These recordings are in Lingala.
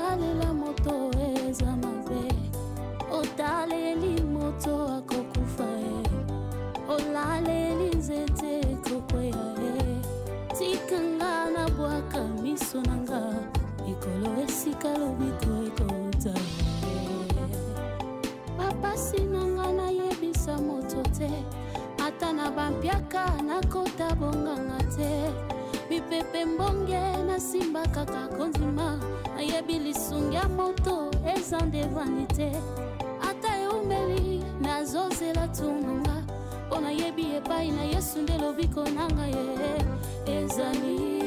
salela moto eza mabe otaleli moto akokufa olaleli nzete kokwea tikanga na bwaka miso nanga ekolo esika lobiko ekota papa sinanga na yebisa moto te ata na bampiaka na kota bonganga te mipepe mbonge na simba kaka konzima ayebi lisungi ya moto eza nde vanite ata eumeli nazozela tunanga mpona yebi epai na yesu nde lobiko nanga ye ezali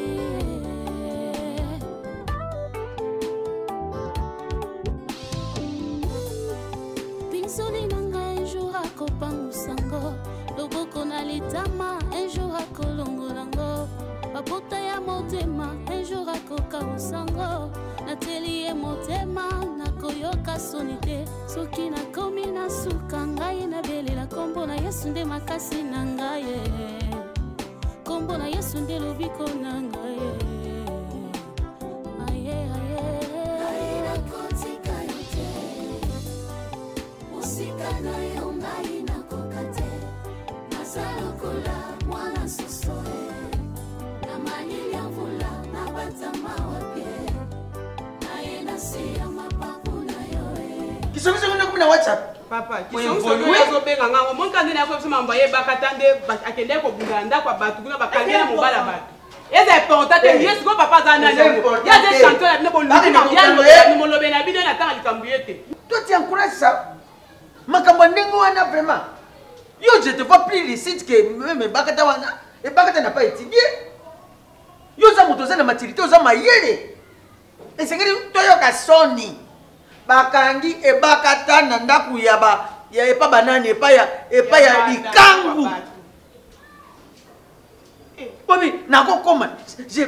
pinzoli nanga un jour akopangusango loboko na litama un jour akolongolango babota ya motema un jour akokausango nateli ye motema nakoyoka soni te soki nakomi na suka ngai nabelela kombo na yesu nde makasi na ngai kombo na yesu nde lobiko na ngai musika na yo ngai nakoka te nazalokola mwana soso na malili ya mvula na batama wapie naye nasi ya mapapu na yo kisongiso kuna kumina WhatsApp papa kisongiso azobenga ngango monkandeni akoyebisa mambo ayebaka ta nde akende kobunda ndako ya bato kuna bakangela mobala bato eza important te yesu ko papa aza nani ya de chanteur ya bino bolobeli na bino natanga likambo ye te toi tu encourages ça makambo ndenge wana vraiment yo je te vois plus licite que même bakata wana et bakata n'a pas étudié yo za moto za na maturité oza mayele esengeli toyoka soni bakangi e bakata na ndaku ya epa banani epa ya likangu Bobi, nako koma,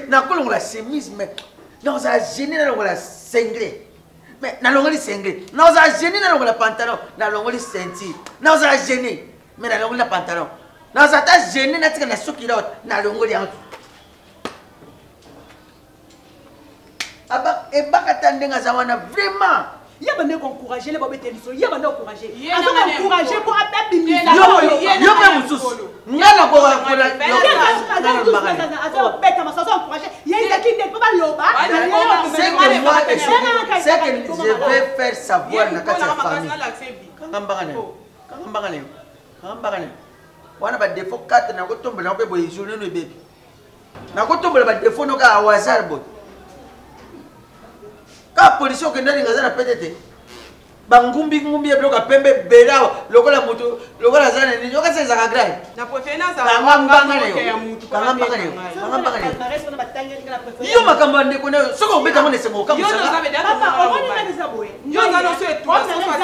nako longola chemise mais dans un génie na longola singlet. Mais na longola singlet, dans un génie na longola pantalon, na longola ceinture. Dans un génie, mais na longola pantalon. Dans un tas génie na tika na sokilot, na longola aba e bakata ndenga za wana vraiment. Il va nous encourager, les bébés télévision. Il va nous encourager. Il va nous encourager pour abîmer. Yo pe mususu. Ngala ko encourager. C'est que je vais faire savoir na kati ya famille. Kambangane. Wana ba défaut 4 na ko tombola ko boye journée no bébé. Na ko tombola ba défaut no ka awazar bo. Ka police ko ndani ngazana petete bangumbi ngumbi ebloka pembe bela lokola moto lokola zana ni yoka seza ka grai na préférence yo makambo ndeko na soko beta mone semo ka musaka papa on est dans boye yo ngano so etu so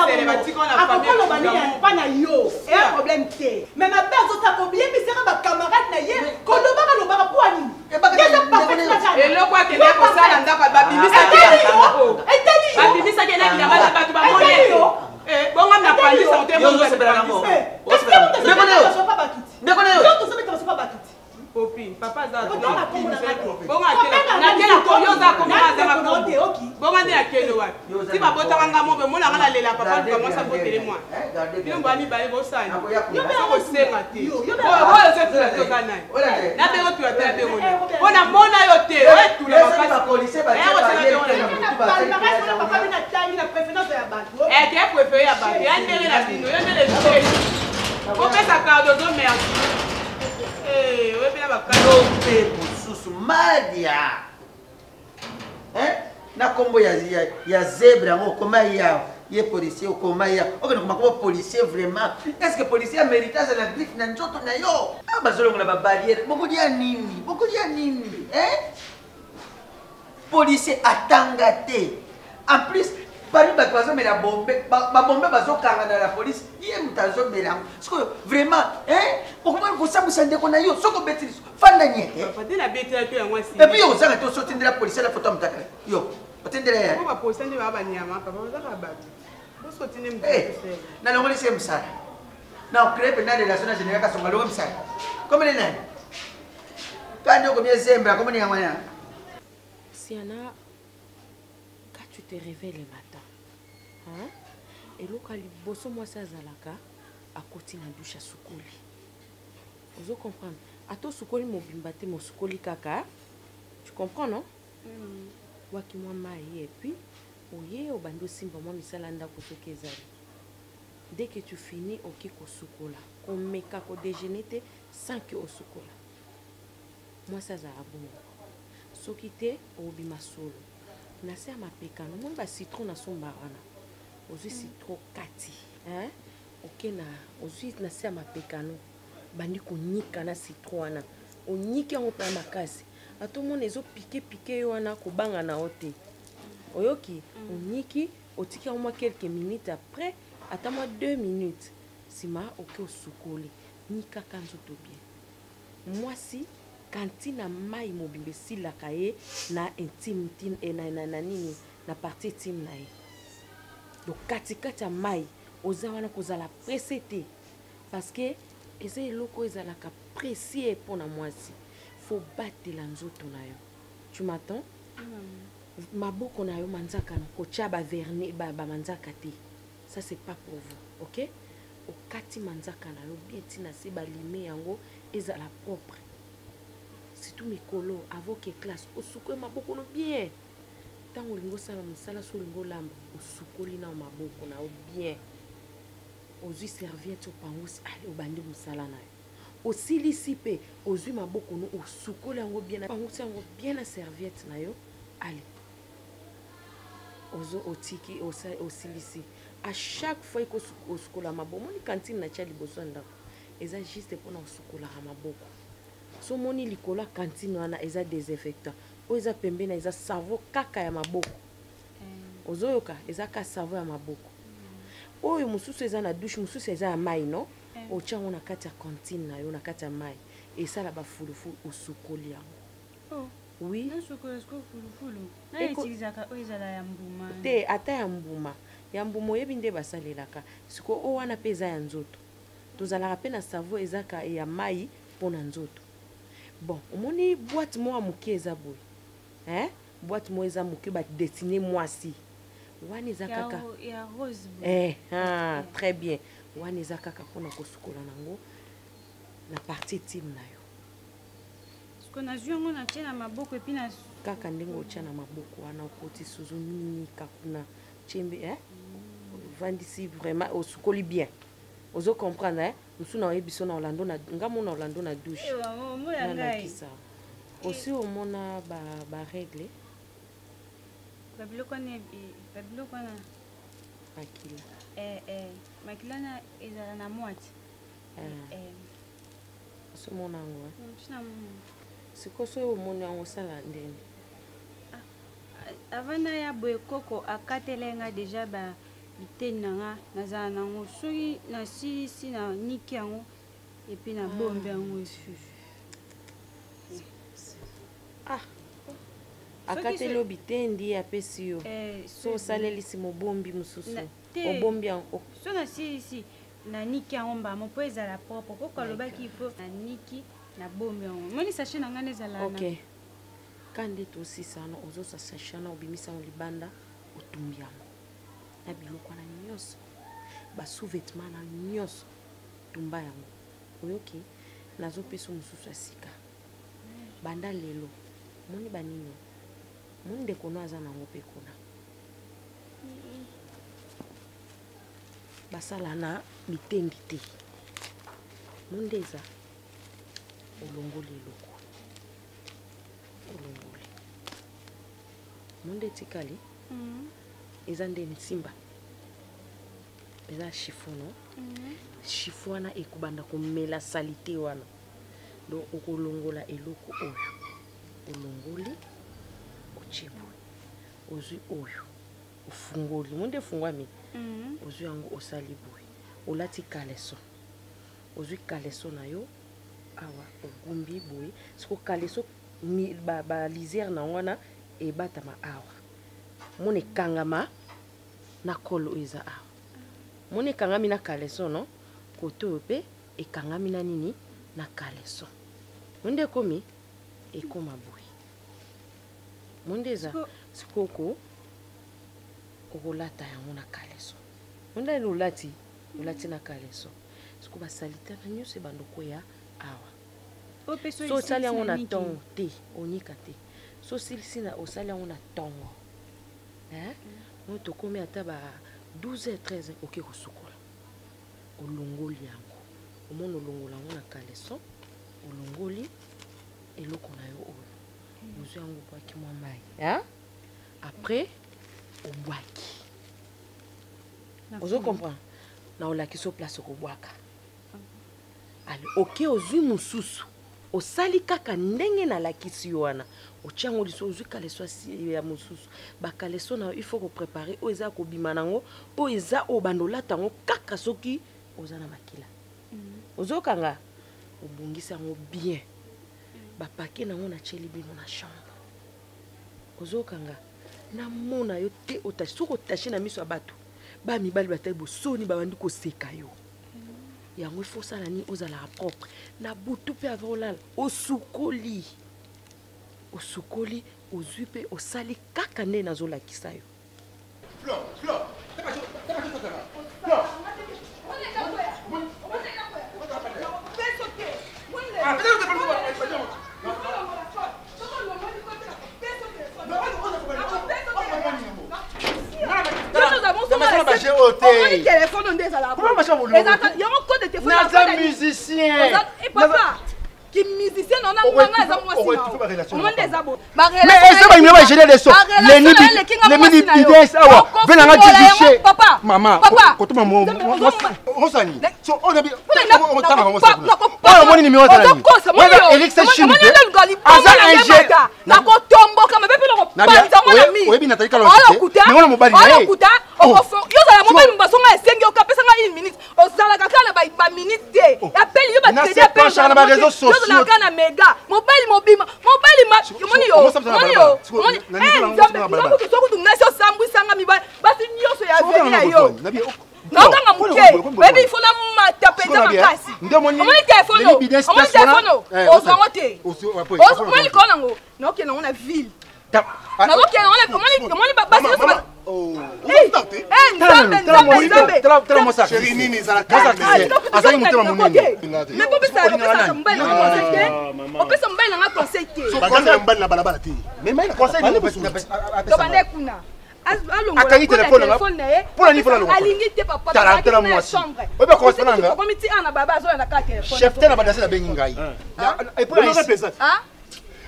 sele batiko na famille pana yo et problème té mais ma base au tapo bien mais sera ma camarade na ye ko lo baka pour ani et le quoi que ko sala ndaka babimisa babimisa kena bila batu ba moye bonga na pandisa ote bonga sebela nango Popi, papa za bonga na kena koyoza komona za bonga ndi akelo wa si babota kanga mobe mona ngala lela papa commence à boter moi bino bani ba ebo sana yo be ko senga te o yo se tula to kana na be ko tula te be ngoni bona mona yo te o tula makasi police ba ke préféré ya ba ya ndele na bino yo ndele ko pesa cadeau do merci ouais bien ba cadeau pe mususu madia na kombo ya zebra ngo koma ya ye policier koma ya okena koma ko policier vraiment est-ce que policier mérite ça la griffe na nzoto na yo abazolongo na ba barrière boko dia nini policier atangate en plus par exemple bazo mais la bombe bazo kanga na la police ye mutazo belang parce que vraiment pourquoi vous ça musande ko na yo soko betri fanda nyeke papa la bête la toi moi si et puis yo zanga to sortir de la police la photo mutaka yo otendele ya ko ba police ndi ba nyama papa bazaka ba bo sortir ndi na longoli c'est msara na créer na relation générale ka songa longo msara comme les nani kandi ko miezembra comme ni yamanya Siana quand tu te réveilles le matin, hein? Et là, quand bosso moi ça zalaka, à côté na douche à sukoli. Vous comprenez? À toi sukoli mobimbate mo sukoli kaka. Tu comprends non? Waki moi maïe et puis oye au bando simba moi misalanda ko sokezali. Dès que tu finis ok ko sukola, ko meka ko déjeuner sans que au sukola. Moi ça za bon. Sokite obima solo. Na ser ma pekano mon ba citron na somba wana. Ozu citron kati, hein? Ok na ozu na ser ma pekano. Bandi ko nika na citron wana. O niki on pa makasi. A tout monde ezo piqué wana ko banga na ote. Oyoki, o niki otiki au moins quelques minutes après, attends-moi 2 minutes. Sima ok o sukoli. Nika kanzo to bien. Moi si kantina mai mobimbe sila kaye na intime tin e na nini na partie intime na ye. Donc kati ya mai oza wana kozala pressé te parce que eza eloko ezala ka pressé pour na mwasi. Faut battre la nzoto na yo. Tu m'entends? Maboko na yo manzaka na kocha ba vernis ba manzaka te. Ça c'est pas pour vous, OK? O kati manzaka na yo bien tina se ba limé yango ezala propre. C'est tout mes colos avant que classe au souko maboko no bien. Tant o lingo sala musala so lingo lamba o sukoli na maboko na o bien. Ozui serviette o pangos ali o bandi musala na yo. Aussi lisipe ozui maboko no o sukoli yango bien na pangos yango bien na serviette na yo. Allez. Ozo otiki aussi lisi. À chaque fois que o sukola maboko moni cantine na chia liboso ndako. Eza juste pour na sukola maboko. So moni likola cantine wana eza désinfectant. O eza pembe na eza savon kaka ya maboko. Ozoyoka eza ka savon ya maboko. Oyo mususu eza na douche mususu eza ya mai no. O chango na kati ya cantine na yo na kati ya mai. Et ça la ba fulufulu o sukoli yango. Oh. Oui. Na sukoli sko fulufulu. Na utilizaka o eza la ya mbuma. Te ata ya mbuma. Ya mbuma oyebi nde basalelaka. Siko o wana pe eza ya nzoto. Tozalaka pe na savon eza ka ya mai pona nzoto. Bon, omoni boîte moi moke eza boy. Hein? Boîte moi eza moke ba destiné mwasi. Wani eza kaka. Ya rose boy. Très bien. Wani eza kaka pona kosukola nango na partie intime na yo. Siko na ziongo na tia na maboko epi na kaka ndengo tia na maboko wana okoti suzu nini kakuna chembe vandisi vraiment osukoli bien. Ozo comprendre hein? Nous na yebiso na Orlando na ngamo na Orlando na douche. Na kisa. Aussi au mona ba règle. Babiloko na makila. Makila na ezala na moite. So mona ngo. Siko so au mona ngo sala ndeni. Avant ya boye koko akatelenga déjà ba biteni nanga nazala nango soki na si na niki yango epi na bombe yango akateli obitendi apesi yo so osalelisi mobombi mosusu obombi yango so na si na niki yango mbamo mpo ezala propre koko alobaki ifo na niki na bombe yango moni sache na ngana ezala ok kande tosisa wana ozosa sache wana obimisa yango libanda otumbi yango na biloko wana nyonso basous-vêtements na nyonso tumba yango oyoki nazopesa mosusu ya sika banda lelo moni banini moni ndeko no aza nango mpe kuna basala na mitendi te monde eza olongoli eloko olongoli monde etikali eza nde nsimba eza chiffon no chiffon wana ekobanda komela salite wana donc okolongola eloko oyo olongoli ochibu ozwi oyo ofungoli monde efungwami ozwi yango osali boye olati kaleso ozwi kaleso na yo awa ogumbi boye siko kaleso ba lisière na wana ebatama awa mone kangama na kolo eza awa mone kangami na kaleso no koto pe ekangami na nini na kaleso monde komi ekoma boye monde eza sikoko okolata yango na kaleso ondani olati na kaleso siko basalite na nyonso ebandoko ya awa so osali yango na ntongo te onyika te so silisi na osali yango na ntongo moi tokomi ata ba 12h13 oke kosukola olongoli yango omona olongola yango na kaleso olongoli eloko na yo oyo ozwi yango obwaki mwa mai après obwaki ozo comprendre na olakisi place okobwaka ale oke ozwi mosusu osali kaka ndenge nalakisi yo wana otia yango liso ozwi kaleso ya mosusu bakaleso na yo il faut koprépare oyo eza kobima nango oyo eza oyo bandolata yango kaka soki oza na makila ozokanga obongisi yango bien bapake nango na tieli bino na chambre ozokanga namona yo te otashi soki otashi na miso ya bato bamibali batai bosoni babandi koseka yo yango il faut osala nini ozalaka propre na butu mpe ava olala osukoli ozwi mpe osali kaka nde nazolakisa yo musicien qui musicien on a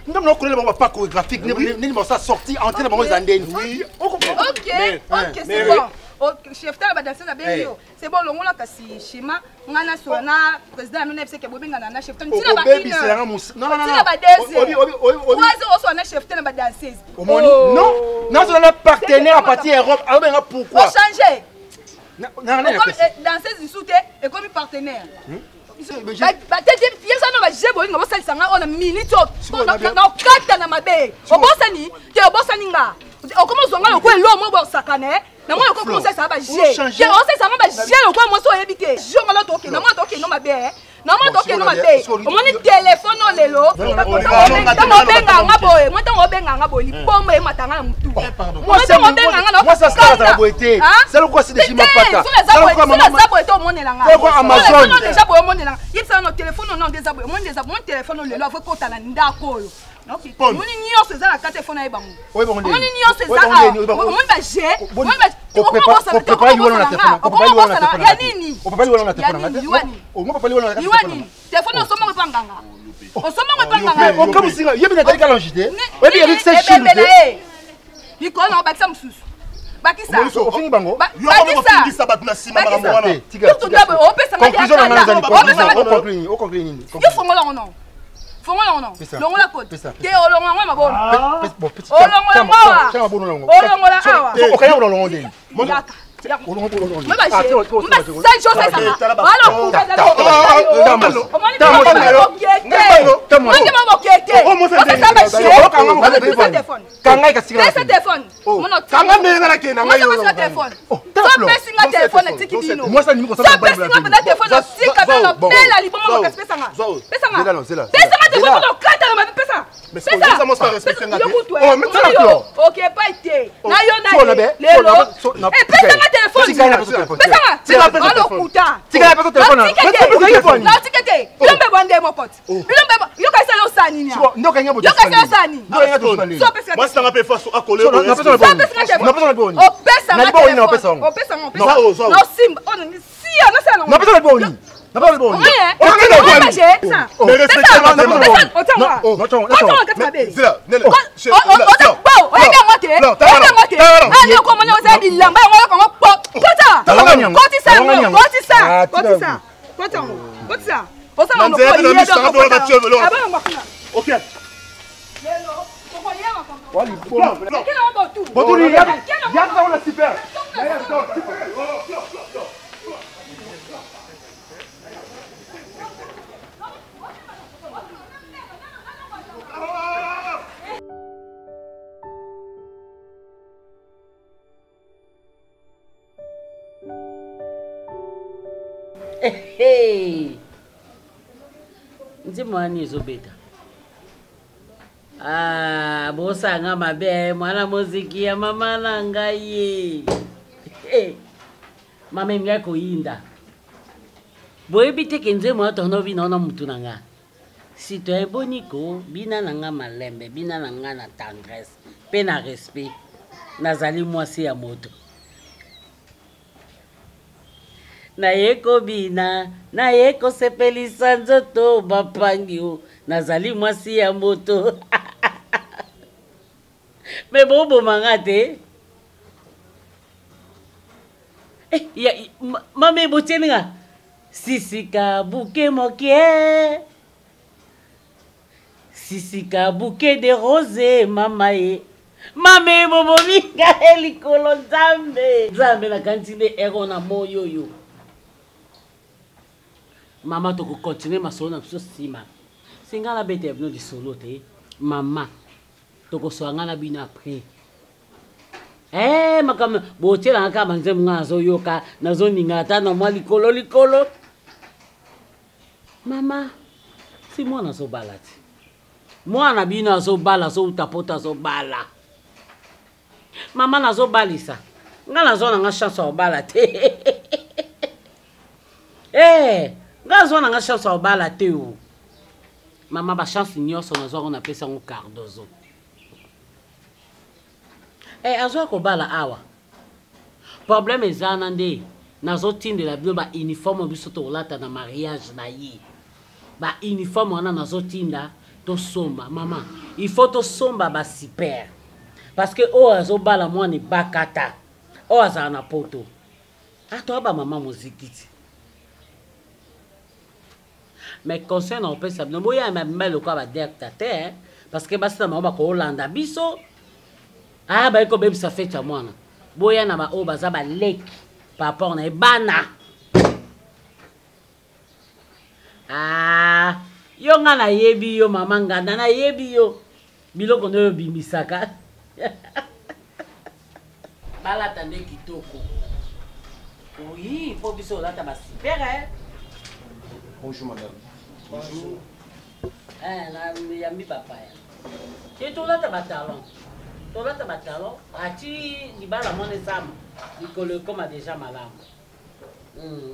Nous n'avons pas chorégraphique, nous n'avons pas sorti, entrer dans les andens. Oui, ok, c'est bon. Chef ta badanse na benyo c'est bon longola kasi shima ngana sona président nous n'ebse ke bobenga na chef ta ntina ba non on na chef ta na badanseuse non non on a partenaire à partir Europe alors pourquoi changer danseuse du soute et comme partenaire Mais c'est ça, moi, ça respecte un gars. Oh, mais ça, là. Ok, pas été. Na yo na lelo. Eh, pesa ma téléphone. Pesa ma. Tu as pas téléphone. Tu as pas ton téléphone. Non, tikete. Bilombe bande mo pote. Bilombe yo ka sala osani ni. Non, quand yo ka sala osani. Moi, c'est un peu face à coller. Non, pesa ma téléphone. Oh, pesa ma téléphone. Oh, pesa mon pesa. Non, sim. Oh, si, non ça non. Non, pesa le bon. Non, pas le bon. Mais respectez-moi. Nzimwani ezobeta. Ah, bosanga mabe mwana muziki ya mama na ngai. Mama imya koyinda. Boyebite kenze mwa tono bino na mutu nanga. Citoyen boniko bina nanga malembe, bina nanga na tendresse, pe na respect. Nazali mwasi ya moto. Na yeko bina, na yeko sepelisa nzoto bapangi o, nazali mwasi ya moto. Me bobo mangate. Mame bocheninga. Sisika bouquet mokie. Sisika bouquet de rosé mamae. Mame bobo minga elikolo nzambe. Nzambe na kantine ero na moyo yo. Mama toko continue masolo na biso sima. Singa la bete bino di solo te. Mama toko soanga na bino après. Makam botie la nka manze mga zo yoka na zo ningata na mwa likolo. Mama si mwana so balati. Mwana bino so bala so utapota so bala. Mama na zo balisa. Nga na zo na nga chance o bala te. Nga na nga chance o bala te o. Mama ba chance nyonso na zo na pesa ngo cardozo. Azo ko bala awa. Problème ezana nde nazo tinde la bilo ba uniforme biso to lata na mariage na yi. Ba uniforme wana nazo tinda to somba mama. Il faut to somba ba super. Parce que azo bala moi ni bakata. Aza na poto. Ato ba mama muzikiti. Mais concernant on peut ça no boya même le quoi ba dictateur parce que basta mama ko Hollanda biso. Ba iko baby ça fait mwana. Boya na ba o baza ba leki papa na ebana. Yo nga na yebi yo mama nganda na yebi yo. Biloko no bimisaka. Bala tande kitoko. Oui, faut biso lata ba super Bonjour madame. Bonjour. Na yambi papa ya. Et tout là ta batalon. Tola ta batalon, ati libala mone sam. Likolo comme déjà malamu.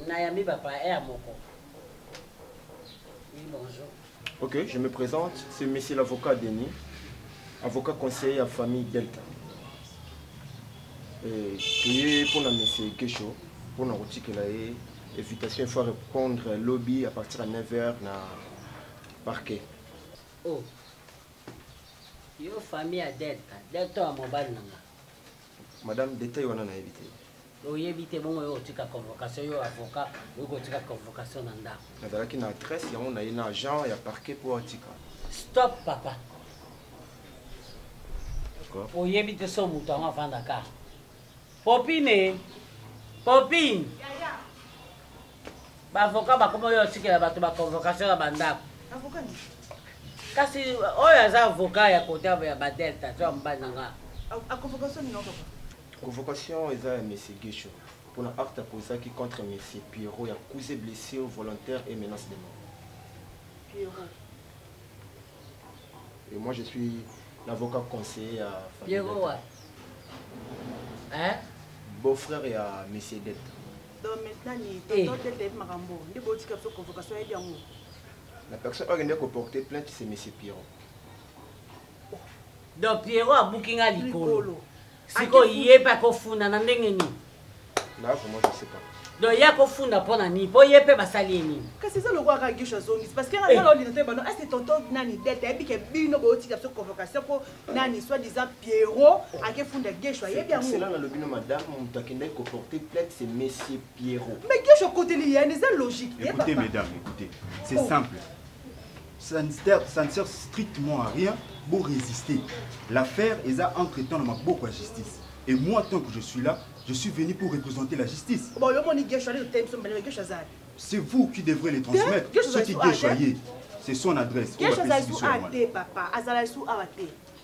Na yambi papa à moko. Oui, bonjour. Ok, je me présente, c'est monsieur l'avocat Denis, avocat conseiller à famille Delta. Et pour monsieur Kesho, pour la route que là invitation, il faut répondre lobby à partir de 9h na parquet. Oh. Yo famille à Delta, Delta à mobile nanga. Madame détail on a évité. Yo évité bon yo tika convocation yo avocat, yo tika convocation nanda. Nadala ki na adresse ya on a un agent ya parquet pour tika. Stop papa. D'accord. Yo évité son mouton avant Dakar. Popine. Popine. Ba avocat ba comment yo tika ba to ba convocation la banda. Avocat ni. Kasi oyo aza avocat ya côté ya ba Delta to mbana nga. A convocation ni non papa. Convocation est à M. Guécho pour un acte posé contre M. Pierrot, il a causé blessure volontaire et menace de mort. Pierrot. Et moi, je suis l'avocat conseiller à Pierrot, hein? Beau-frère et à Monsieur Dette. Donc maintenant, La personne qui a porté plainte, c'est Monsieur Pierrot. Donc Pierrot a booking à l'école. Si il n'y a pas de funda, là, vraiment, je ne sais pas. Donc il y a un funda pour nani, pour y a pas de salini. Qu'est-ce que c'est le roi qui a gauche à zone? Parce que c'est tonton Nani Dette, et puis que Bino Boti a fait convocation pour Nani, soi-disant Pierrot, à qui funda gauche. C'est là le bino madame, on t'a porté plainte, c'est Monsieur Pierrot. Mais gauche au côté, il y a une logique. Écoutez, mesdames, écoutez, c'est simple. Ça ne sert strictement à rien pour résister. L'affaire est entre-temps dans ma beaucoup à justice. Et moi, tant que je suis là, je suis venu pour représenter la justice. C'est vous qui devrez les transmettre. Ce qui est c'est son adresse.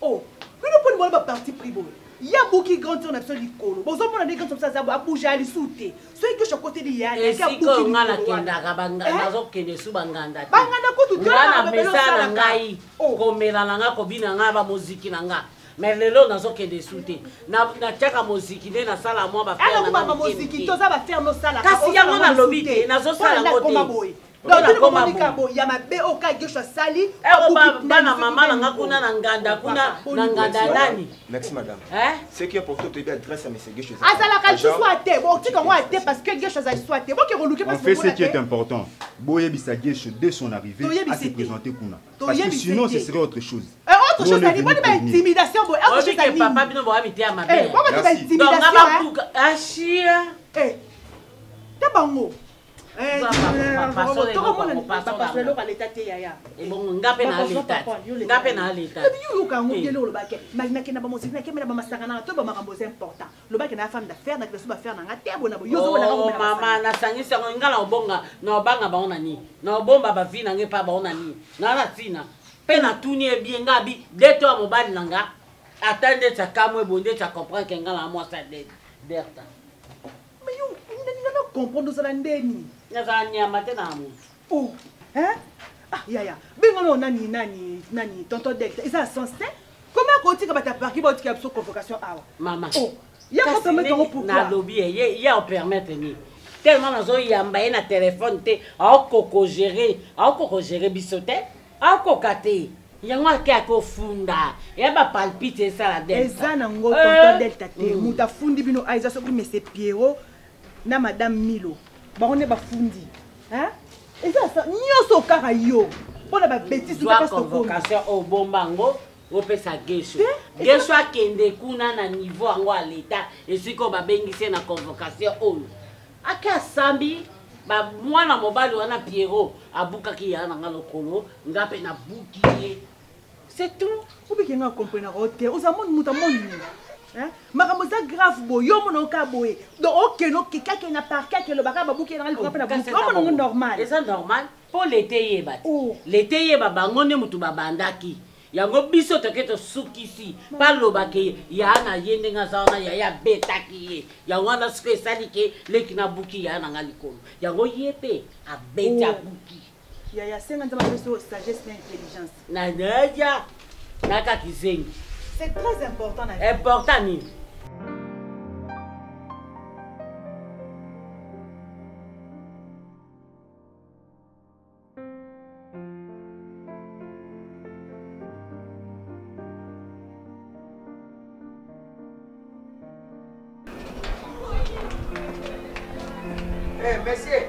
Oh, nous ne parti pris. Il y a beaucoup qui grandissent en absolu. Bon, on a des gens comme ça, ça va bouger à l'issouté. Ceux qui sont à côté de l'IA, et si on a la kenda, bazo kende su banganda. Banganda ko tu na mesa na ngai. Ko mela na nga ko bina nga ba muziki na nga. Mais lelo nazo kende sute. Na chaka muziki de na sala mo ba faire na ba muziki to za ba faire no sala. Kasi ya ngona lobi te nazo sala ngote. Donc il y a ma BOK gauche sali. Bana mama na nga kuna na nganda kuna na nganda nani. Merci madame. Ce qui est pour toi, tu dois adresser à monsieur Guécho. Azala ka souhaité. Bon, tu comment été parce que Guécho a souhaité. Bon, qui relouqué parce que on fait ce qui est important. Boye bisa Guécho dès son arrivée à se présenter kuna. Parce que sinon ce serait autre chose. Autre chose, ça dit pas intimidation. Autre chose, ça dit papa bino bo habiter à ma mère. Bon, c'est intimidation. Donc ah chia. T'es bango. comprendre ça ndeni naza nyama tena amu oh hein ah yaya bingono nani tonton Delta ils sont censés comment ko tika bata parki ba tika so convocation awa mama oh ya ko permettre pourquoi na lobby ya o permettre ni tellement nazo yamba na téléphone te akoko gérer bisote akokate yango ake ko funda ya ba palpite ça la Delta ezana ngo tonton Delta te muta fundi bino aiza so mais c'est Pierrot na madame Milo baone bafundi hein et ça nyoso kaka yo pona ba bêtise ba convocation au bombango opesa Guécho Guécho akende kuna na niveau yango à l'état et siko ba bengisi na convocation oyo aka sambi ba mwana mobali wana Pierrot abuka ki yana ngalokolo ngape na buki c'est tout obi nga comprendre rote ozamoni mutamoni hein makambo za grave boyo mono ka boye donc okeno kika na parquet que le baka babuki na ko na buki comme normal c'est normal pour l'été yeba l'été yeba bangone mutu babandaki yango biso toketo sukisi palobake ya na yende nga zaona ya betaki yango na siko esalike lekina buki ya na ngalikolo yango yepe abeta buki ya senga nzama beso sagesse et intelligence na naja naka kizengi c'est très important na important ni Monsieur.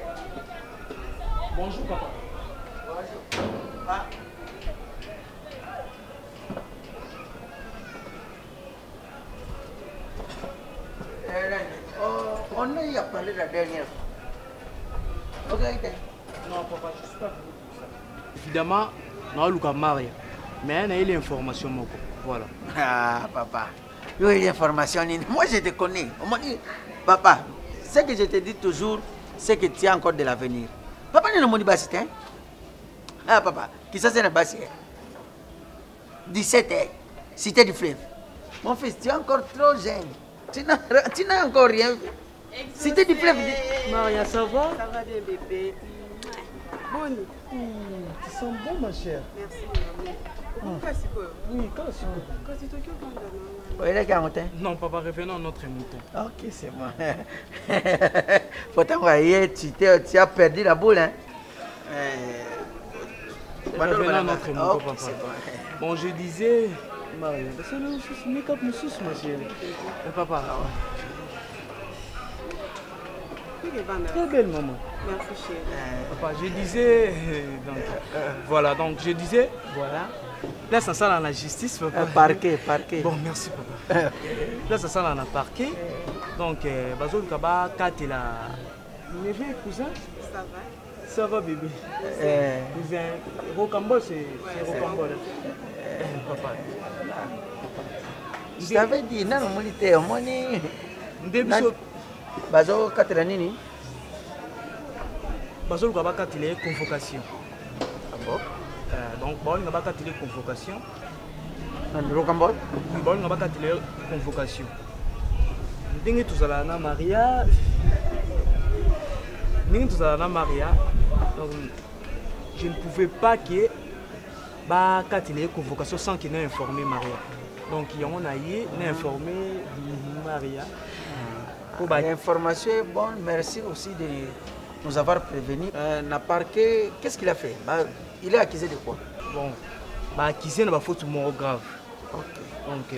Bonjour, papa. Bonjour. Ah. On a eu à parler la dernière fois. Ok, non, papa, je ne suis pas venu pour ça. Évidemment, on a eu Maria. Mais on a eu l'information. Voilà. Ah, papa. Il y a eu l'information. Moi, je te connais. On m'a dit, papa, ce que je te dis toujours, c'est que tu as encore de l'avenir. Papa, nous n'avons pas dit, hein? Ah, papa, qui ça c'est la base? 17 ans, cité du fleuve. Mon fils, tu es encore trop jeune. Tu n'as encore rien vu. Cité du fleuve. Maria, ça va? Ça va bien, bébé. Bonne. Tu sens bon, ma chère. Merci, maman. Oui, kasi. Non, papa, revenons à notre mouton. Ok, c'est bon. Pourtant, tu as perdu la boule, hein. Revenons à notre mouton, Ok, papa. c'est bon. Bon, je disais... Marie, c'est le make-up, monsieur, ma chérie. Papa. Très belle, maman. Merci, chérie. Papa, je disais... voilà, donc je disais... Voilà. Là, ça sent dans la justice, papa. Parquet. Bon, merci, papa. Là, ça sent dans la parquet. Donc, Bazol Kaba, Kat et la... Neveu, cousin. Ça va? Ça va, bébé. Cousin. Rocambole, c'est Rocambole. Papa. Je t'avais dit, non, monité, mon nez. Bazol Katela Nini. Bazol Kaba, Kat et convocation. Ah bon? Donc, bon, on va pas la convocation. Rocambole? Oui, bon, on va pas la convocation. Dingue tout ça là, Maria. Dingue tout ça là, Maria. Donc, je ne pouvais pas que bah la convocation sans qu'il n'ait informé Maria. Donc, on a eu informé Maria. L'information est bonne. Merci aussi de nous avoir prévenus. N'a parqué, qu'est-ce qu'il a fait? Il est accusé de quoi? Bon, accusé de faute morale grave. Okay. Donc,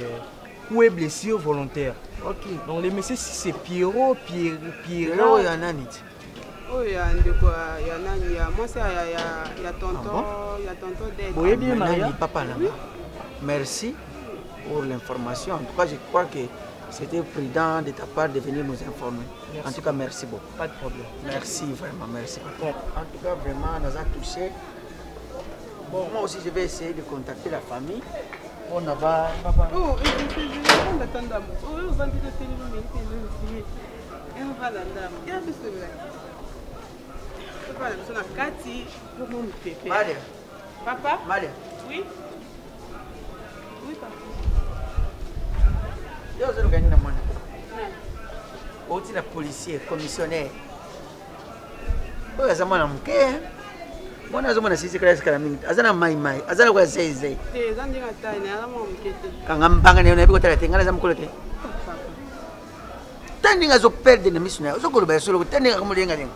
ou est blessure volontaire. Ok. Donc, les messieurs, si c'est Pierrot, il y en a ni. Oh, il y a Nani, moi c'est il y a tonton d'aide. Oui, bien, Maria. Papa, là. Merci pour l'information. En tout cas, je crois que c'était prudent de ta part de venir nous informer. Merci. En tout cas, merci beaucoup. Pas de problème. Merci, vraiment, merci. Bon, en tout cas, vraiment, nous a touché. Bon, moi aussi, je vais essayer de contacter la famille. On va... Oh, Maria. Papa? Maria. Oui? Oui, papa. Je vais organiser la monnaie. Aussi la policier, commissionnaire. Oui, ça m'a manqué. Moi, je suis ici, je suis mai. Je suis quoi c'est ça? Quand on parle de nous, on peut te dire que tandinga zo perdre na misuna zo koloba solo tandinga ko mulenga lenga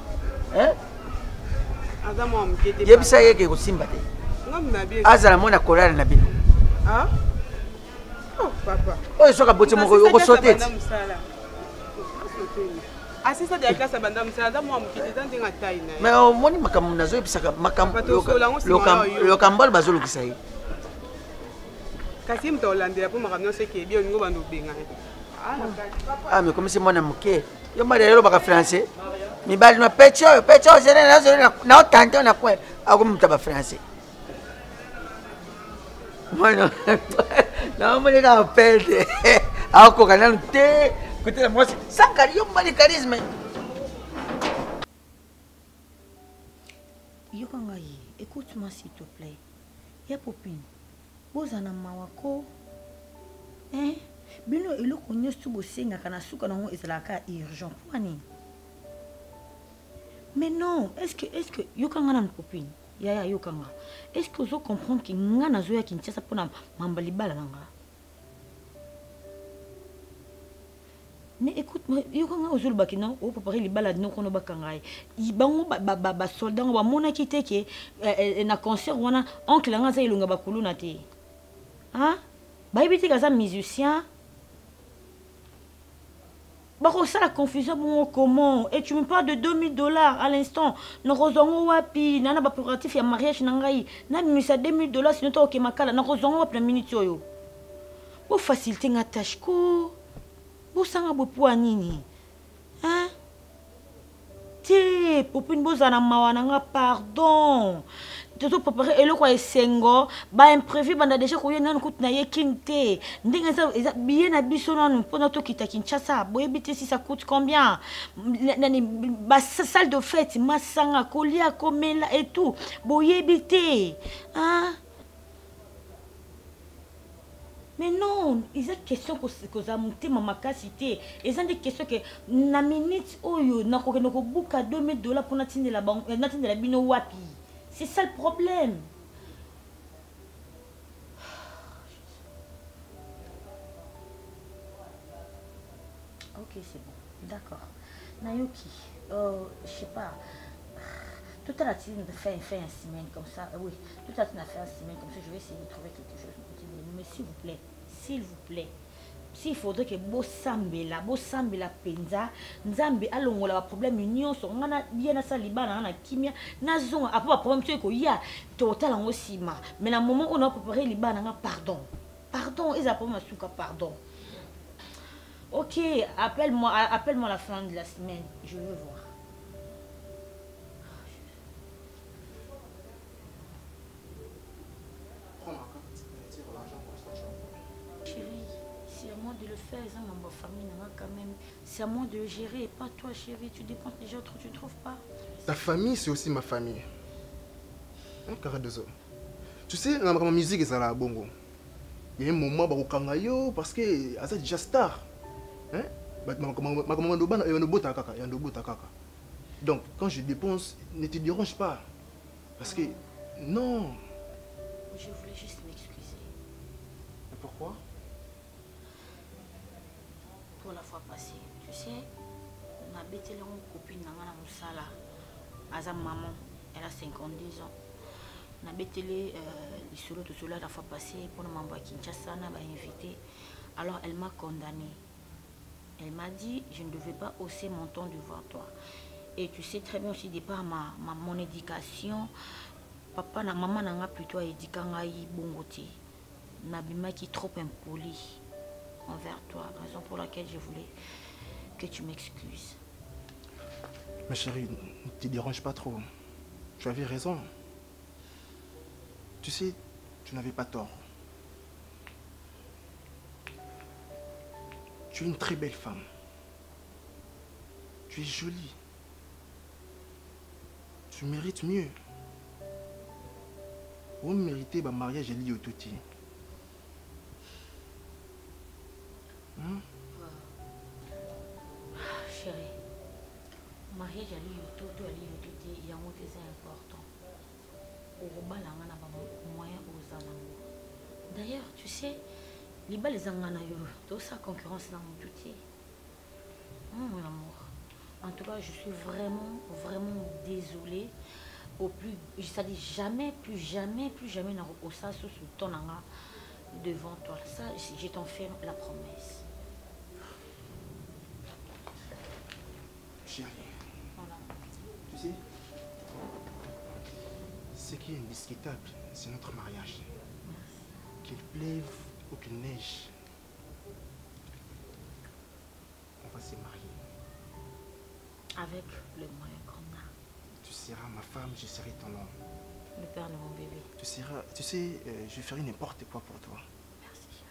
azamo amkete yebisa yeke ko simba te ngamna bien azala mona kolala na bino ah oh papa oyo soka bote moko ko sote asisa de classe banda musala azamo amkete tandinga tayi na mais o moni makamu nazo yebisa makamu lokambol bazolo kisayi kasi mtolandela po makamu nyonso ke bio ningo bando benga. Ah, mais comme c'est mon amour, yo Maria yo baka français. Mi bali no pecho, c'est na tante na quoi. Ah comme taba français. Bueno. Non, mais là perde. Ah ko kana te, côté la moi sans yo mali charisme. Yo kangai, écoute-moi s'il te plaît. Ya popine. Bozana mawako. Hein? Bino eloko nyonso bosengaka na suka nango ezalaka urgent kwani. Mais non, est-ce que yokanga na copine yaya yokanga, est-ce que vous comprenez que nga nazo ya Kinshasa pona mamba libala nanga? Mais écoute, yokanga ozulu bakina o préparer libala dino kono bakanga ibango ba soldat ba mona kiteke na concert wana oncle nga za ilunga bakulu na te. Hein? Ba ibiti kaza musicien. Ça la confusion pour comment? Et tu me parles de $2000 à l'instant. Nous rozongo wapi nana ba préparatif ya mariage nangai. Na misa $2000 sinon to ke makala na rozongo wapi na minute yo. Bo faciliter nga tâche ko. Bo sanga bo po nini? Hein? Ti popine bozana mawana nga pardon. Tout préparé et le quoi sengo ba imprévu banda déjà ko yena nkut na ye kinte ndinga ça bien na biso non pendant to kita Kinshasa boyebite si ça coûte combien nani ba salle de fête masanga kolia komela et tout boyebite hein. Mais non, ils ont question que ça monte ma capacité. Ils ont des questions que na minute oyo na ko buka $2000 pour natine la banque natine la bino wapi. C'est ça le problème. c'est bon. D'accord. Nayoki, je sais pas. Tout à l'heure, tu nous fait une semaine comme ça. Oui, tout à l'heure, tu nous fait une semaine comme ça. Je vais essayer de trouver quelque chose. Mais s'il vous plaît, s'il faudrait que Bosambela penza, Nzambe alongola ba problème nyonso ngana bien sa libana na kimia na zonga après problème tu ko ya total en osima. Mais na moment on a préparé libana nga pardon. Pardon, ils appellent ma souka pardon. OK, appelle-moi à la fin de la semaine, je veux voir. C'est à moi de le faire, ça, ma famille, quand même. C'est à moi de le gérer, et pas toi, chérie. Tu dépenses déjà trop, tu trouves pas? Ta famille, c'est aussi ma famille. Hein, Caradozo. Tu sais, dans ma musique, c'est la bongo. Il y a un moment où parce que c'est déjà star. Hein? Donc, quand je dépense, ne te dérange pas. Parce que, non. Je voulais juste m'excuser. Et pourquoi? Pour la fois passée, tu sais, on a bêté une copine dans la Moussala. Aza maman, elle a 52 ans. On a bêté les solos tout cela la fois passée pour nous m'envoyer Kinshasa, on m'a invité. Alors elle m'a condamnée. Elle m'a dit je ne devais pas hausser mon ton devant toi. Et tu sais très bien aussi départ mon éducation. Papa na maman n'a plutôt éduqué bongoté. Nabima qui est trop impoli envers toi, raison pour laquelle je voulais que tu m'excuses. Ma chérie, ne te dérange pas trop. Tu avais raison. Tu sais, tu n'avais pas tort. Tu es une très belle femme. Tu es jolie. Tu mérites mieux. Vous méritez un mariage lié au touti. Chérie, mariage à lié au touti, il y a un autre c'est important. D'ailleurs, tu sais, les balles les angana tout ça concurrence dans mon touti. Mon amour. En tout cas, je suis vraiment désolée. Au plus, ça dit jamais, plus jamais n'a ça sous ton anga devant toi. Ça, je t'en fais la promesse. Chérie, voilà. Tu sais, ce qui est indiscutable, c'est notre mariage. Qu'il pleuve ou qu'il neige, on va se marier. Avec le moyen qu'on a. Tu seras ma femme, je serai ton homme. Le père de mon bébé. Tu sais, je ferai n'importe quoi pour toi. Merci.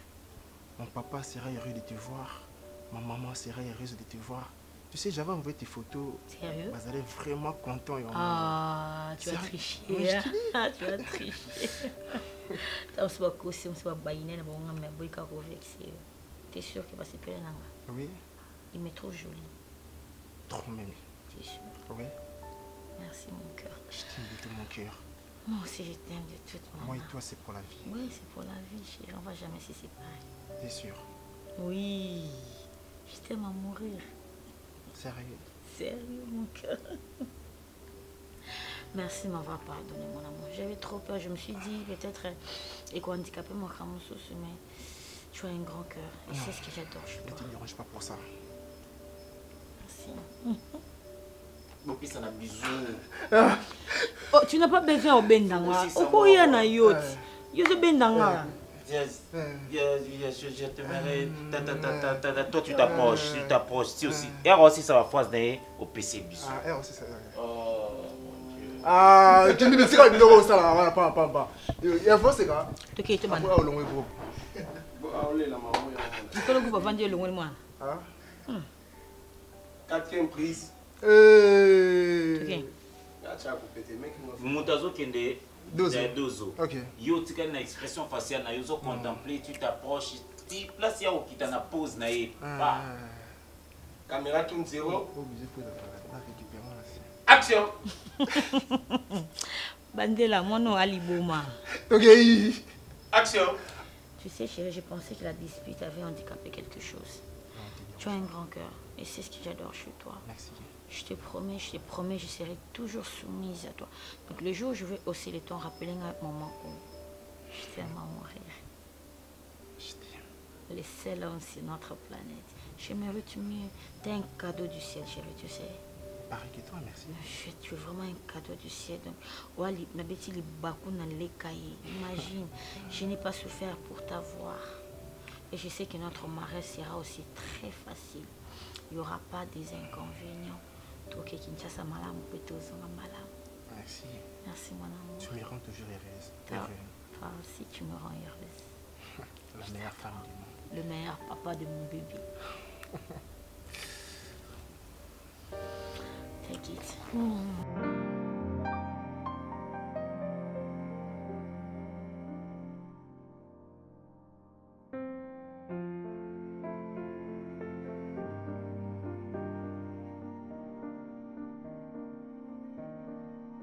Mon papa sera heureux de te voir. Ma maman sera heureuse de te voir. Tu sais, j'avais envoyé tes photos. Sérieux? Vous allez vraiment content. Ah, tu as triché. Tu as triché. T'es sûr qu'il va se plaire? Oui. Il m'est trop joli. Trop même. T'es sûr? Oui. Merci mon cœur. Je t'aime de tout mon cœur. Moi aussi je t'aime de toute mon âme. Moi et toi c'est pour la vie. Oui, c'est pour la vie, chérie. On va jamais se séparer. T'es sûr? Oui. Je t'aime à mourir. Sérieux? Sérieux mon cœur. Merci de m'avoir pardonné mon amour. J'avais trop peur. Je me suis dit peut-être et quoi handicapé mon cramosos, mais tu as un grand cœur. Et c'est ce que j'adore. Ne te dérange pas pour ça. Merci. Bon, puis ça n'a besoin. Oh, tu n'as pas besoin au bendanga. Au courrier na yacht. Yo bendanga. Je te verrai. Toi tu t'approches aussi. R aussi ça va faire au PC bis. Ah, R aussi ça. Ah, tu me dis que tu dois ça là, pas. Il faut c'est quoi? Tu es bon. Au long groupe. Tu peux le groupe vendre le long moi. Ah. 4e prise. OK. Montazo kende dozo. OK. Yo tika na expression faciale na yo contempler, tu t'approches, tu place ya okita na pose na ye. Ba. Caméra tourne 0. Obligé pour récupérer là. Action. Bandela mono aliboma. OK. Action. Tu sais chérie, je pensais que la dispute avait handicapé quelque chose. Tu as un grand cœur. Et c'est ce que j'adore chez toi. Merci. Je te promets, je serai toujours soumise à toi. Donc le jour où je vais hausser les tons, rappeler un moment où je t'aime à mourir. Je t'aime. Le seul homme sur notre planète. Je mérite mieux. T'es un cadeau du ciel, chérie, tu sais. Pareil que toi, merci. Tu es vraiment un cadeau du ciel. Donc, imagine, je n'ai pas souffert pour t'avoir. Et je sais que notre mariage sera aussi très facile. Il n'y aura pas des inconvénients. Merci. Merci, mon amour. Tu me rends toujours heureuse. Toi aussi, tu me rends heureuse. La meilleure femme du monde. Le meilleur papa de mon bébé. Take it.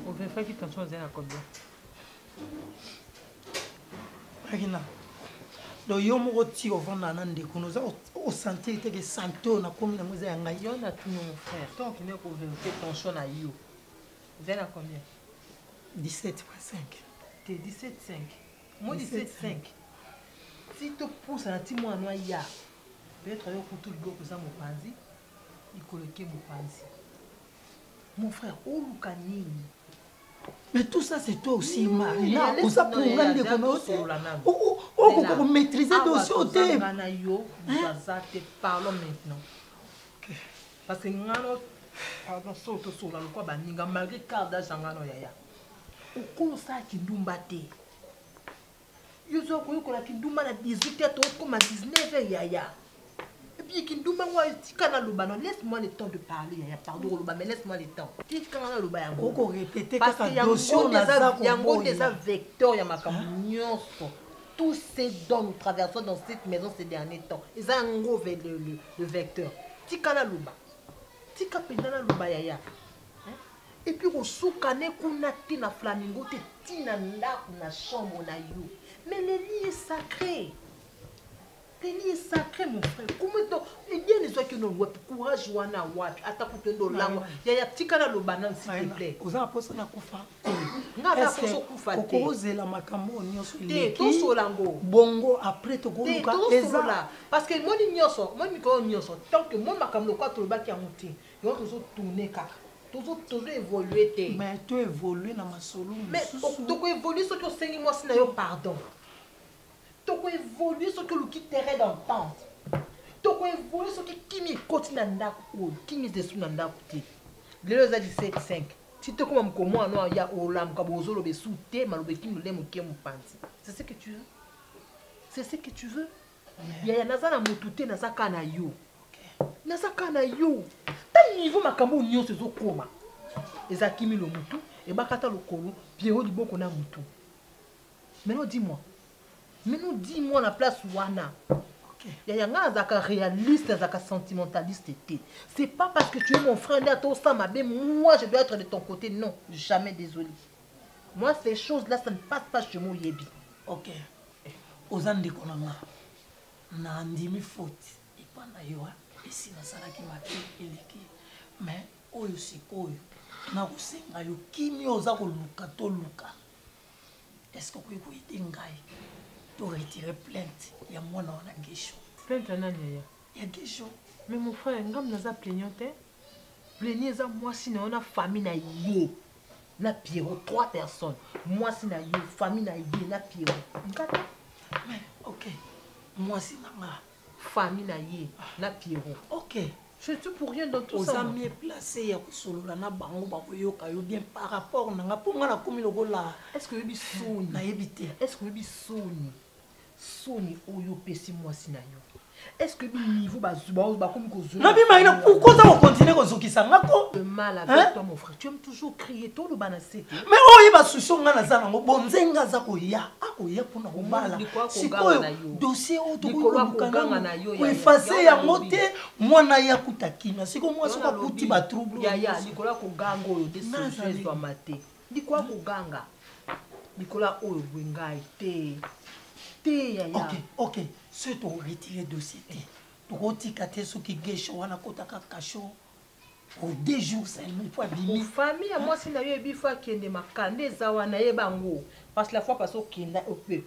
On vérifie que tension est à combien? Agina. Do yo moko ti ovanda na ndeko no za o santé te que santé na komi na moza yanga yo na tout mon frère. Tant qu'il n'est qu'on vérifie tension à yo. Vous êtes à combien? 17,5. T'es 17,5. Moi 17,5. Si tu pousses un petit mois noir ya. Peut-être yo pour tout le go que ça mon panzi. Il coloquer mon panzi. Mon frère, oh Lucanini. Mais tout ça, c'est toi aussi, Marina. On s'est pour regarder comment on maîtriser le dossier au thème. Parlons maintenant. Parce que nous avons sauté sur la loi, malgré le quart d'âge, on commence à Kindumbate. Nous avons dit que Kindumba à 18h, comme à 19h. Et puis Kindumba, laisse-moi le temps de parler. Pardon, mais laisse-moi le temps. Pourquoi répéter parce qu'il y a des vecteurs, il y a tous ces dons nous traversons dans cette maison ces derniers temps. Ils ont un gros le vecteur. Tikana luba. Tika pendana luba yaya. Et puis au soukane kunati na flamingo te tina na chambre na yo. Mais le lit est sacré. Le lit est sacré, mon frère. Comment il y a des gens qui ont courage wana wapi attaque de langue. Yaya tikana luba nan s'il te plaît. Aux apôtres na kufa. Okozela makambo nyonso bongo après to go luka parce que moi nyonso tant que moi makambo kwa to baki amuti yo tozo tourner kaka tozo évoluer te mais to évoluer na masolo mais to ko évoluer ce que sengi moi sina yo pardon to ko évoluer ce que lu qui terrain d'entente to ko évoluer ce que kimi kotina ndako kimi desu na ndako te lelo za 17,5. Si tu comme comment il y a olam kabozolo be souté malobe ki mule muke mupanzi. C'est ce que tu veux. C'est ce que tu veux. Il y a nazana mutute na sakana yo. Na sakana yo. Ta niveau makambo nyo sezo koma. Ezakimi lo mutu e bakata lokolo piero liboko na mutu. Maintenant dis-moi la place wana. Il y a un réaliste, un sentimentaliste. C'est pas parce que tu es mon frère, moi je dois être de ton côté. Non, jamais désolé. Moi, ces choses-là, ça ne passe pas chez moi, Yebi. Ok. Ozan de Konanga. Nandimi faute. Et pas naïwa. Ici, na salaki maki eleki. Mais, oyo sikoyo. Na kusenga yo kimi oza koluka to luka. Est-ce que vous pouvez dire tu retirer plainte? Il y a moi dans la guécho. Plainte à Nanya? Il y a guécho. Mais mon frère, ngam naza plaignante. Plaignez à moi si on a famille na yé. Na Pierrot, 3 personnes. Moi si na yé, famille na yé, na Pierrot. Mais ok. Moi si na famille na yé, na Pierrot. Ok. Je suis pour rien dans tout aux ça. Aux amis placés, il y a solo la na bango bakoyoka yo bien par rapport na ponga na komi lokola. Est-ce que yebi soni na yebité? Est-ce que yebi soni oyo pesi moi si na yo? Est-ce que niveau ba comme ko na bima ina pourquoi ça on continue ko zokisa ngako? Le mal avec toi mon frère, tu aimes toujours crier tout le banasete. Mais oyi ba suso nga na zana ngo bonzenga za ko ya akoya pona ko bala. Sikoyo dossier o to ko lukanga na yo ya. Effacer ya mote mwana ya kutakina. Siko moi soka kuti ba trouble. Ya Nicolas ko ganga oyo de sujet zo amate. Nicolas ko ganga. Nicolas oyo bwengai te. Ok. C'est ton retirer dossier. tokotika te soki gesho wana kotaka kasho au 2 jours seulement pour abimi famille moi si na yo ebi fois kende makande za wana yebango parce que la fois passée au kenda au peu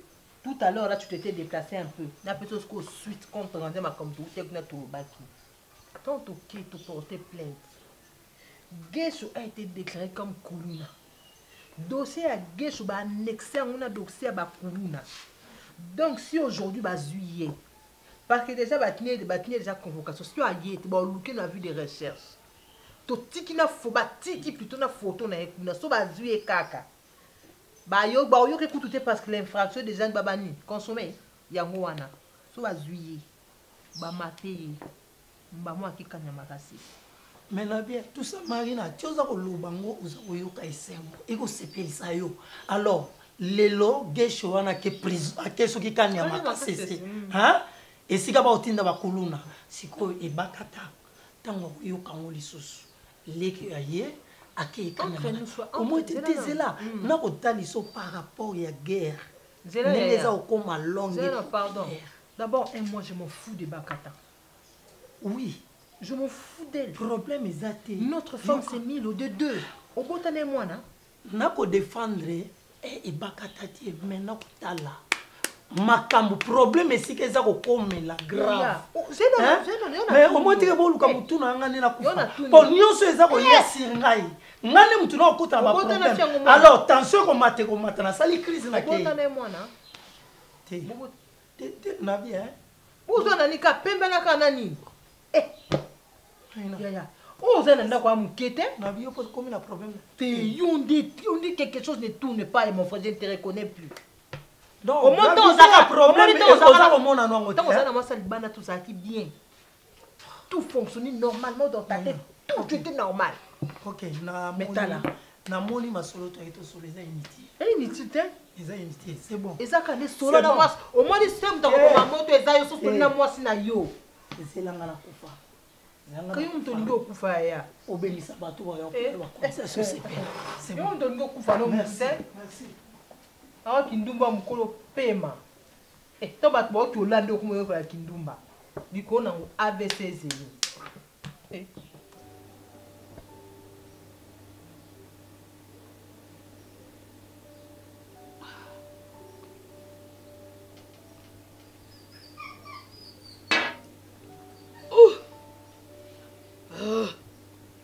tout à l'heure là tu t'étais déplacé un peu na peut-être ce suite contre rendre ma comme tout na tout baki tant qui te porter plainte Gesho a été déclaré comme Kuluna dossier à Gesho ba annexé on a dossier ba Kuluna donc si aujourd'hui ba juillet parce que déjà ba tenir déjà convocation si tu as yé tu ba looké na vue des recherches to tiki na fo ba tiki plutôt na photo na ekuna so ba zuye kaka ba yo ke kutu parce que l'infraction des gens babani consommer yango wana so ba zuye ba maté ba moi ki kanya makasi mais na bien tout ça marina tu oza ko lobango oza ko yoka esengo eko sepelisa yo alors lelo gesho wana ke prison akeso ki kanya makasi hein esika ba otinda ba kuluna siko ebakata tango yoka ngo lisusu leki aye ake kanya comment était là na ko taliso par rapport ya guerre neza okoma longue pardon d'abord moi je m'en fous de Bakata oui je m'en fous d'elle problème exact notre femme c'est Milo de deux au botane moi na ko défendre et Bakata ti maintenant ko tala makambo problème esika eza kokomela grave mais au moins tike boluka mutu na ngani na kufa po nyonso eza koyesi ngai ngani mutu na okota ba problème alors tension komata na sali crise na ke te na bien uzo na nika pembe na kanani ya uzo na ndako mukete na bio pour comme la problème on dit quelque chose ne tourne pas et mon frère je ne te reconnais plus donc au moins on a un problème au monde en anglais donc ça na masa libana tout ça qui bien tout fonctionnait normalement dans ta tête tout était normal OK na metala na moni masolo to eto solo za unité unité c'est bon eza kana solo na moi au moins ni sem to ko moto eza yo so na moi sina yo ezelanga na kufa kayo mto lingo kufa ya obelisa bato ba yo ba konsa so c'est yo mto lingo kufa no merci awa kindumba mukolo pema to bato ba to lande ko moyo ya kindumba biko na AVC 0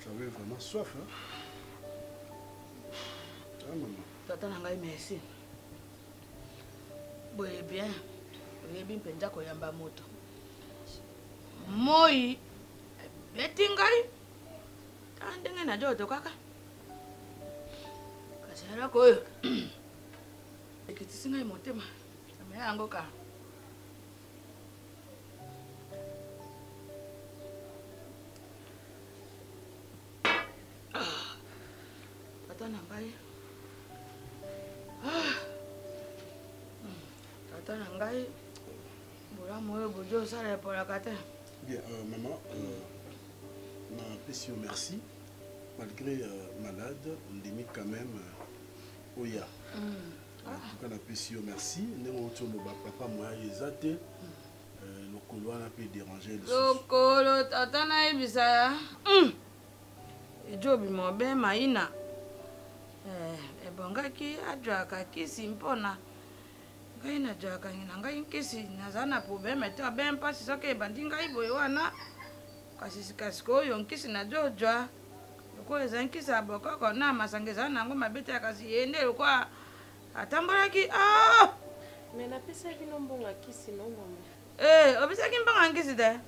J'avais vraiment soif, hein? Ah, maman. Tata nangai merci. Boye bien. Oyebi mpenza koyamba moto. Moi beti ngai. Tandenge na joto kaka. Kasara koyo. Ekitisi ngai motema. Ame yango ka. Tata nangai. Tata nangai. Bora moyo bojo sala pour la kata. Bien, maman, ma pétio merci. Malgré malade, on démit quand même Oya. En tout cas, la pétio merci. Nous avons papa moi exacté. Le colo a pu déranger le souffle. Le colo, tata na ibisa. Ejobi mo be maina. Ebongaki ajaka kisi mpona. Ngai na jaka ngina ngai kisi nazana problème te ben pas soke bandi ngai boye wana kasi kasko yo nkisi na jojwa ko ezankisa aboko na masangeza nango mabete kasi yende kwa atambolaki mais na pesa kino mbonga kisi no mama obisa kimbanga nkisi de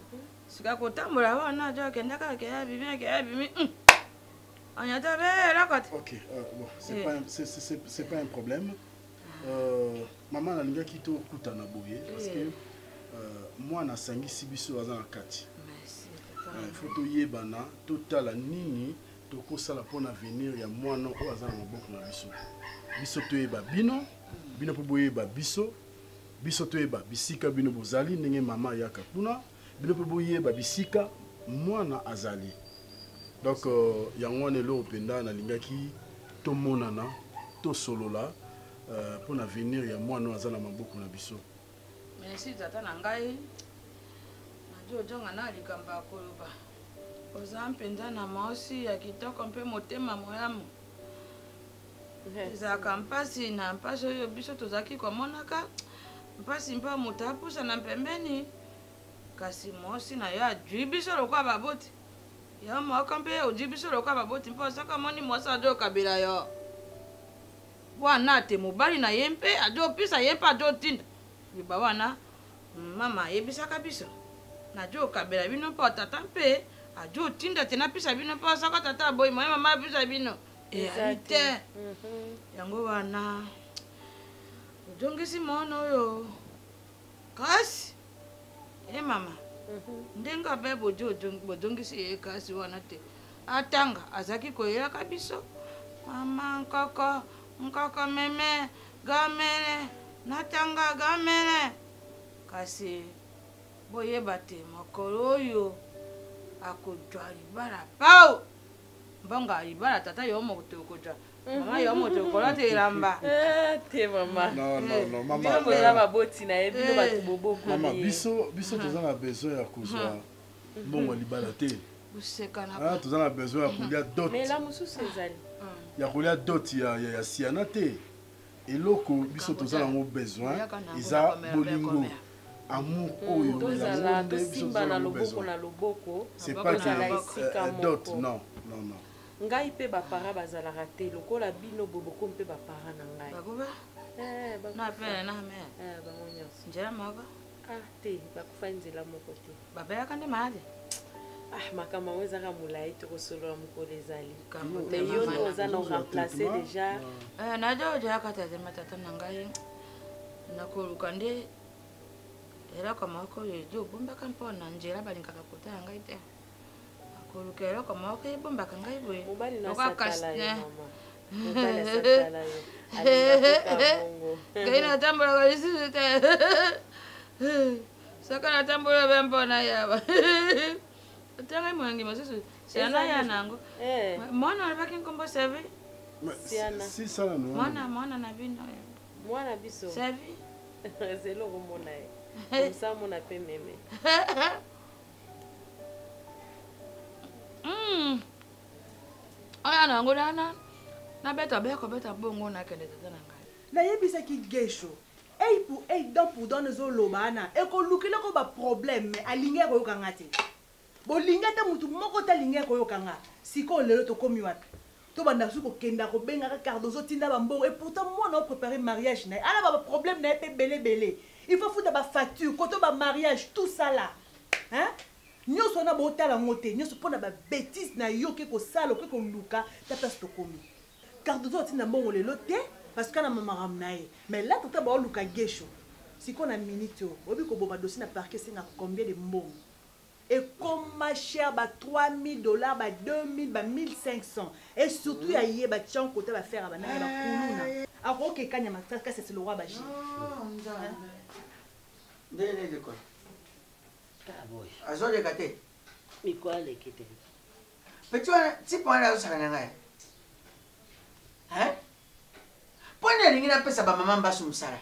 sika ko tambola wana joka ndaka ke abimi anyata be rakot. OK, bon, c'est pas un problème. Maman na linga kito kutana boye parce que moi na sangi sibiso azana kati. Merci. Il faut to yebana totala nini to ko sala pona venir ya mwana o azana maboko na biso. Biso to yeba bino, bino po boyeba biso to yeba bisika bino bozali ndenge mama yaka kuna, bino po boyeba bisika mwana azali. Donc yango ne lo penda na linga ki to monana to solola pour l'avenir, il y a moi, nous avons beaucoup de biso. Merci, tata nangai. ojonga na likambo ya koloba oza mpenza na maosi ya kitoko mpe motema moyamu ezalaka mpasi na mpasi oyo biso tozalaki komonaka mpasi mpe moto apusana pembeni kasi mosi na yo adwi biso lokwa baboti yo moko mpe odwi biso lokwa baboti mpe osaka moni mwasi adi okabela yo wana te mobali na ye mpe adi opesa ye mpe adi otinda liba wana mama ayebisaka biso nadi okabela bino mpe otata mpe adi otinda te napesa bino mpe osaka tata aboyi moye mama apesa bino eyali te yango wana ojongisi mono oyo kasi mama ndenge abe bojongisi ye kasi wana te atanga azalaki koyelaka biso mama nkoko meme gamele natanga gamele kasi boyeba te mokolo oyo akodwa libala pao mbonga libala tata yo moto okodwa mama yo moto okola te elamba te mama non mama bino boza baboti na ye bino bato boboko mama biso toza na besoin ya kozwa mbongo libala te toza na besoin ya kolia dot mais la mosusu ezali ya kolia dot ya siana te eloko biso toza nango besoin eza bolingo amour oyo tozala tosimba na loboko na loboko tozala esika moko non ngai mpe bapara bazalaka te lokola bino boboko mpe bapara na ngai bango nyonso nzela moko te bakufa nzela moko te babelaka nde malade makambo yango ezaka molai tokosolola mokolo ezali mais yo nde oza na remplace déjà nade odyaka tate matata na ngai nakoluka nde eloko moko oyo edi obombaka mpo na nzela balingaka kotala ngai te akoluka eloko moko ebombaka ngai boye ngai natambolaka lisusu te saka natambola be mpona yaba ata ngai moyangi mosusu siana ya nango mwana alobaki nkombo sevi mwana na bino mwana biso sevi zelo komona ye komsa mona mpe meme oya nango dana nabeta beta bongo nakende tata na ngai nayebisaki gesho pour don ezoloba ana ekolukile ko baproblème mais alingi akoyokanga te bolingi ate mutu moko te alingi akoyokanga sikoyo lelo tokomi wapi tobanda su kokenda kobengaka karde ozotinda bambongo et pourtant mwana opréparé mariage na ye ala baproblème na ye mpe belebele il faut futa bafacture koto bamariage tout ça là nyonso wana bootala yango te nyonso mpona babétise na yo oke kosala oke koluka ta place tokomi karde ozotinda mbongo lelo te parce que na mamaram na ye mais là tata baoluka gesho sikoyo na minute oyo oyebi koboma dossier na parquet esengaka combien de mbongo ekoma cher ba $3000 ba 2000 ba 1500 et surtout ya ye batian côté bafere banaya bakuluna akokekanya makasi c'est le roi baji ndenge lekolo azoleka te miko aleki te peti wana tipe wana azosaka na ngai mpona elingi napesa bamama mbasu mosala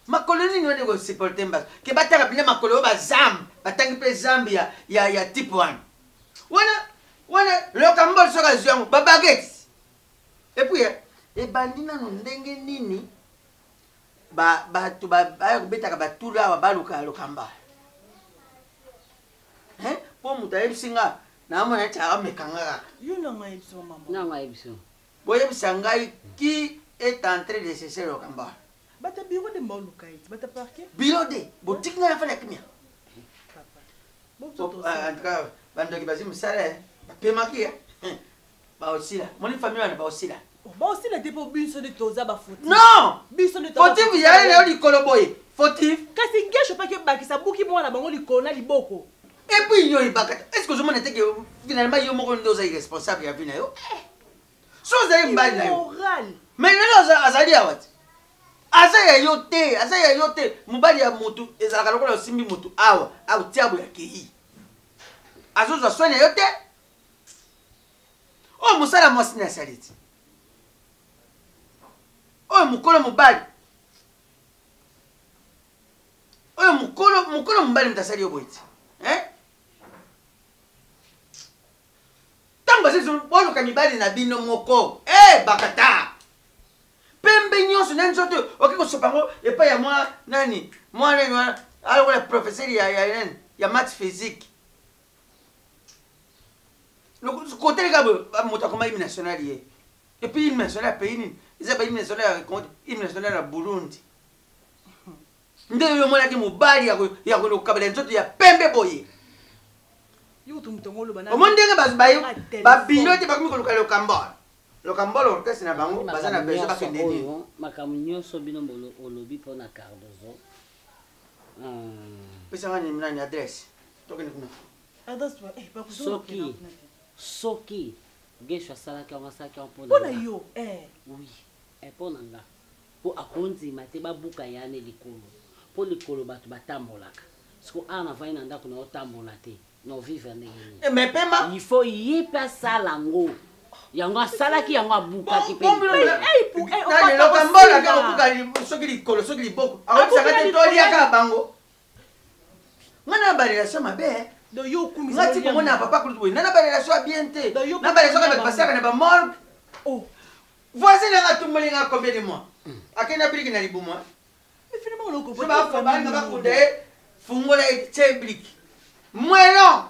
makolo nini wana ekosupporte mbasu ke bataka bile makolo oyo bazambe batangi mpe zambe ya tipe wana loka mboli soki azwi yango babageti epuis ebandi nano ndenge nini bato baya kobetaka batulu awa baluka lokamba mpo moto ayebisi nga naamona neti akamekanga kaka nango ayebiso boyebisa ngai ki est en train de cesser lokamba bata bureau de mboluka iti bata parquet bureau de botiki ngai afala kimia en tout cas bandoki bazwi mosala bapemaki baosila moni famille wana baosila baosila te mpo biso nde toza bafoti non fotif yale nayo likolo boye fotif kasi ngesho mpaki ebakisa buki mwana bango likolo na liboko epuis yo ebaka est ce que ozomona teke finalement yo moko nde oza irresponsable ya vi na yo so ozali mbali na yo mais lelo azali awa te aza ya yo te mobali ya motu ezalaka lokola osimbi motu awa autiabo ya kei azozwa soin na yo te oyo mosala mwasi na asali ti oyo mokolo mobali oyo mokolo mobali moto asali yo boye ti Tamba c'est bolo kamibali na bino moko. Bakata. Pembe nyonso nani soto okiko sopango epa ya moi nani? Moi nani alors le professeur ya maths physique. Le côté ga moto comme hymne national hier. Et puis hymne national pays ni. Ils ont hymne national hymne national à Burundi. Nde yo mona ki mobali ya ko kabela nzoto ya pembe boye. Omondenge bazibayo babinote bakomi koluka lokambolo lokambolo orkestre na bango baza na besoin bakende nini makambo nyonso bino olobi mpona Cardozo pesanga nani adresse tokende kuna soki gesho asalaki yango asalaki yango mpona yo oui mpona nga mpo akonzima te babuka yane likolo mpo likolo bato batambolaka siko awa navai na ndako na otambola te no vivre ndenge mais pema il faut ye pe asala ngo yango asalaki yango abukaki pe lokambola ka obuka soki likolo soki liboko akobisaka te toliaka bango ngana barelation mabe ngati komona papa kulutu nana barelation ya bien te na barelation ka bapasaka na bamorgue voisin nanga tumbolinga combien de mois akenda biliki na libumwa banga bakude fungola etebliki mwelo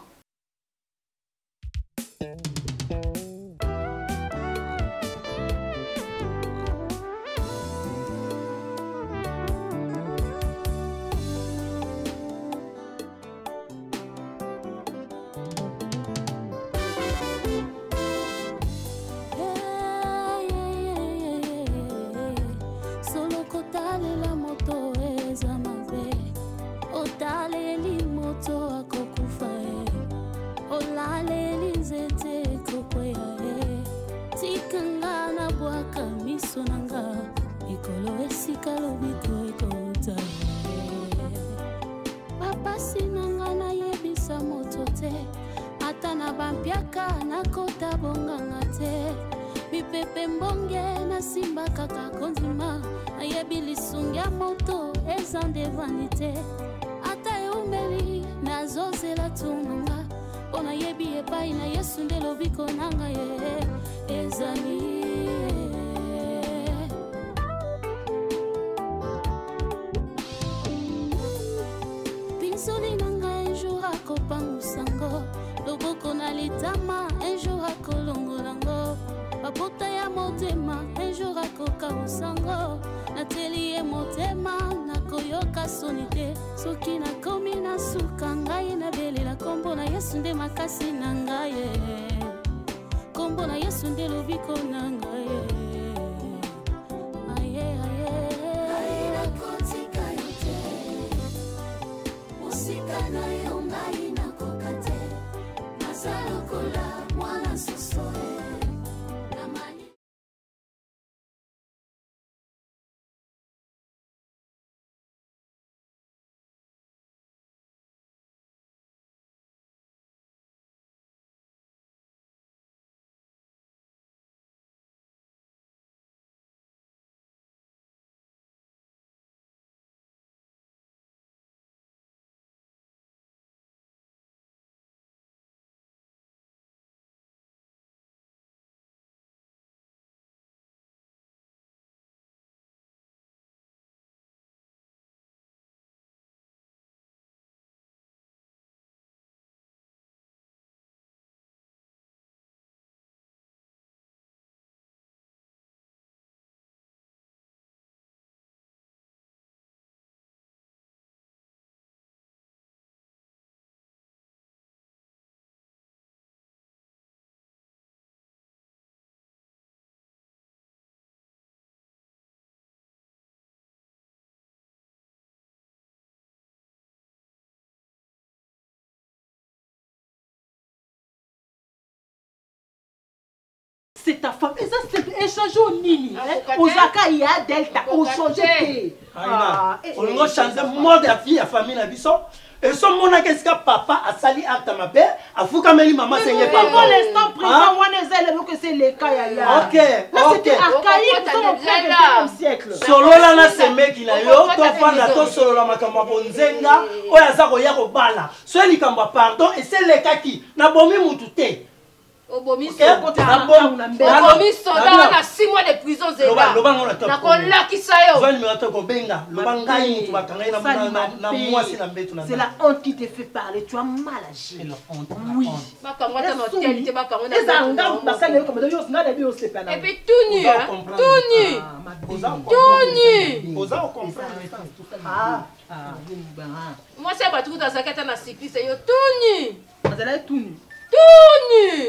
C'est ta femme. Et ça, c'est échange au Nini. Ozaka, il y a Delta. On change. On a changé mode de la vie, la famille, la vie. Et son mon qu'est-ce que papa a sali acte ma père, a foukameli maman seigneur pardon. Pour l'instant présent, moi que c'est les cas ya. OK, là c'était archaïque, nous sommes au 21e siècle. Solo la na seme ki na yo, to fanda to solo la makambo bonzenga, oya za ko ya ko bala. So likambo pardon et c'est les cas qui na bomi mutu te. Obomi soda na 6 mois de prison zéba. Na kolakisa yo. C'est la honte qui te fait parler, tu as mal agi. Oui. Et puis tout nu, tout nu. Moi c'est pas tout dans sa quête na cycliste yo tout nu. Tout nu. Tout nu.